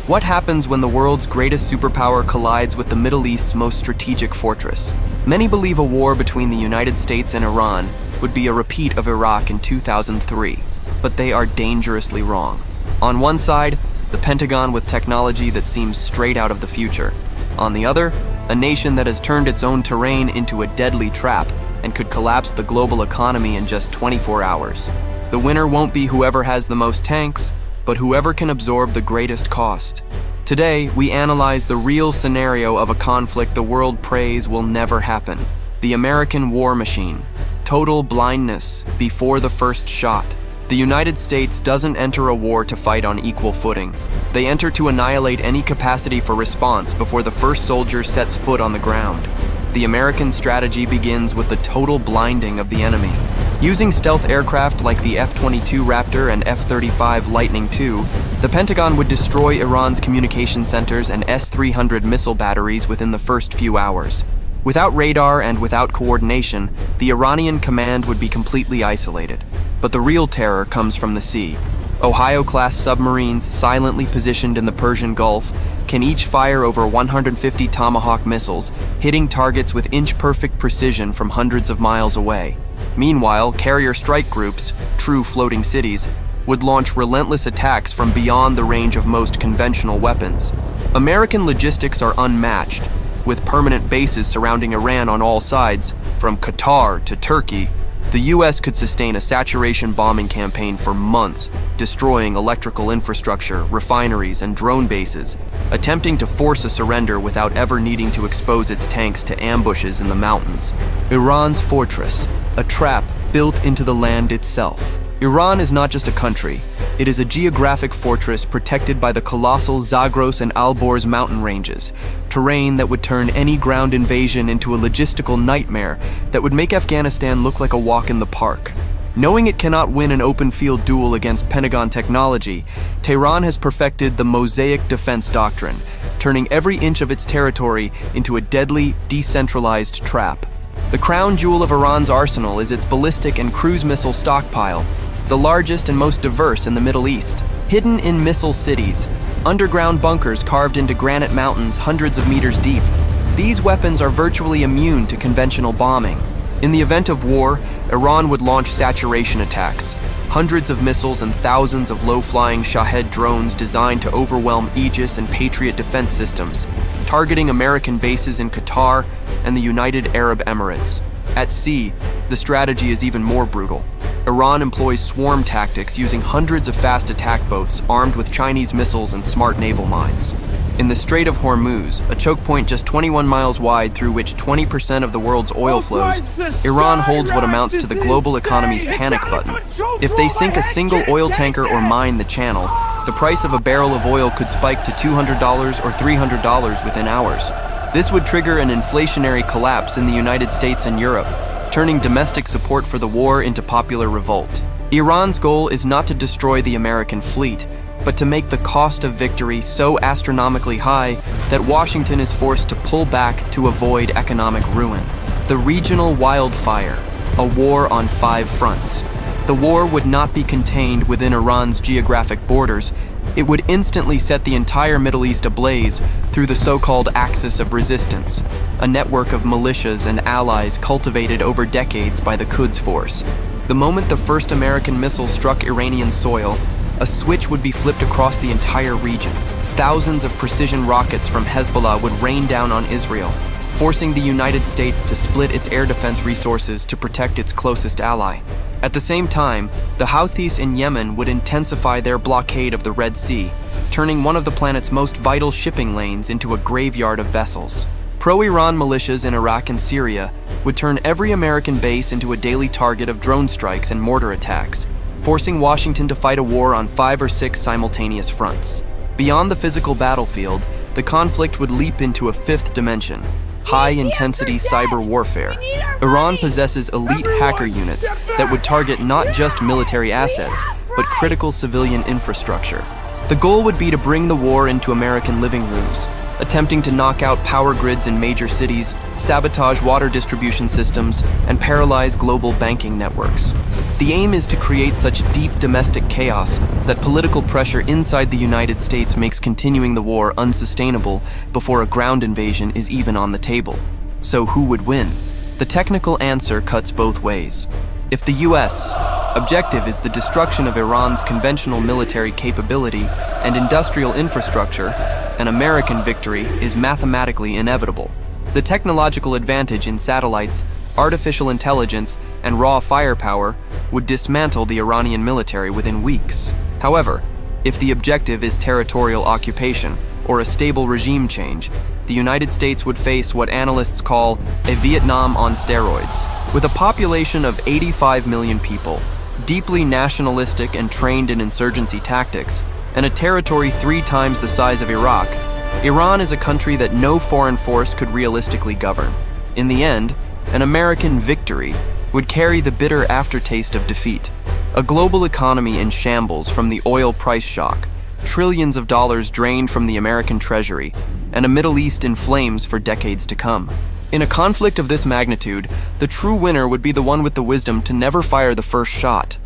What happens when the world's greatest superpower collides with the Middle East's most strategic fortress? Many believe a war between the United States and Iran would be a repeat of Iraq in 2003, but they are dangerously wrong. On one side, the Pentagon with technology that seems straight out of the future. On the other, a nation that has turned its own terrain into a deadly trap and could collapse the global economy in just 24 hours. The winner won't be whoever has the most tanks, but whoever can absorb the greatest cost. Today, we analyze the real scenario of a conflict the world prays will never happen. The American war machine. Total blindness before the first shot. The United States doesn't enter a war to fight on equal footing. They enter to annihilate any capacity for response before the first soldier sets foot on the ground. The American strategy begins with the total blinding of the enemy. Using stealth aircraft like the F-22 Raptor and F-35 Lightning II, the Pentagon would destroy Iran's communication centers and S-300 missile batteries within the first few hours. Without radar and without coordination, the Iranian command would be completely isolated. But the real terror comes from the sea. Ohio-class submarines silently positioned in the Persian Gulf can each fire over 150 Tomahawk missiles, hitting targets with inch-perfect precision from hundreds of miles away. Meanwhile, carrier strike groups, true floating cities, would launch relentless attacks from beyond the range of most conventional weapons. American logistics are unmatched, with permanent bases surrounding Iran on all sides, from Qatar to Turkey. The US could sustain a saturation bombing campaign for months, destroying electrical infrastructure, refineries, and drone bases, attempting to force a surrender without ever needing to expose its tanks to ambushes in the mountains. Iran's fortress, a trap built into the land itself. Iran is not just a country, it is a geographic fortress protected by the colossal Zagros and Alborz mountain ranges, terrain that would turn any ground invasion into a logistical nightmare that would make Afghanistan look like a walk in the park. Knowing it cannot win an open field duel against Pentagon technology, Tehran has perfected the mosaic defense doctrine, turning every inch of its territory into a deadly, decentralized trap. The crown jewel of Iran's arsenal is its ballistic and cruise missile stockpile, the largest and most diverse in the Middle East. Hidden in missile cities, underground bunkers carved into granite mountains hundreds of meters deep. These weapons are virtually immune to conventional bombing. In the event of war, Iran would launch saturation attacks, hundreds of missiles and thousands of low-flying Shahed drones designed to overwhelm Aegis and Patriot defense systems, targeting American bases in Qatar and the United Arab Emirates. At sea, the strategy is even more brutal. Iran employs swarm tactics using hundreds of fast attack boats armed with Chinese missiles and smart naval mines. In the Strait of Hormuz, a choke point just 21 miles wide through which 20% of the world's oil flows, Iran holds what amounts to the global economy's panic button. If they sink a single oil tanker or mine the channel, the price of a barrel of oil could spike to $200 or $300 within hours. This would trigger an inflationary collapse in the United States and Europe, turning domestic support for the war into popular revolt. Iran's goal is not to destroy the American fleet, but to make the cost of victory so astronomically high that Washington is forced to pull back to avoid economic ruin. The regional wildfire, a war on 5 fronts. The war would not be contained within Iran's geographic borders. It would instantly set the entire Middle East ablaze through the so-called axis of resistance, a network of militias and allies cultivated over decades by the Quds Force. The moment the first American missile struck Iranian soil, a switch would be flipped across the entire region. Thousands of precision rockets from Hezbollah would rain down on Israel, forcing the United States to split its air defense resources to protect its closest ally. At the same time, the Houthis in Yemen would intensify their blockade of the Red Sea, turning one of the planet's most vital shipping lanes into a graveyard of vessels. Pro-Iran militias in Iraq and Syria would turn every American base into a daily target of drone strikes and mortar attacks, forcing Washington to fight a war on 5 or 6 simultaneous fronts. Beyond the physical battlefield, the conflict would leap into a 5th dimension: high-intensity cyber warfare. Iran possesses elite hacker units that would target not just military assets, but critical civilian infrastructure. The goal would be to bring the war into American living rooms, attempting to knock out power grids in major cities, sabotage water distribution systems, and paralyze global banking networks. The aim is to create such deep domestic chaos that political pressure inside the United States makes continuing the war unsustainable before a ground invasion is even on the table. So who would win? The technical answer cuts both ways. If the U.S. objective is the destruction of Iran's conventional military capability and industrial infrastructure, an American victory is mathematically inevitable. The technological advantage in satellites, artificial intelligence, and raw firepower would dismantle the Iranian military within weeks. However, if the objective is territorial occupation or a stable regime change, the United States would face what analysts call a Vietnam on steroids. With a population of 85 million people, deeply nationalistic and trained in insurgency tactics, and a territory 3 times the size of Iraq, Iran is a country that no foreign force could realistically govern. In the end, an American victory would carry the bitter aftertaste of defeat. A global economy in shambles from the oil price shock, trillions of dollars drained from the American treasury, and a Middle East in flames for decades to come. In a conflict of this magnitude, the true winner would be the one with the wisdom to never fire the first shot.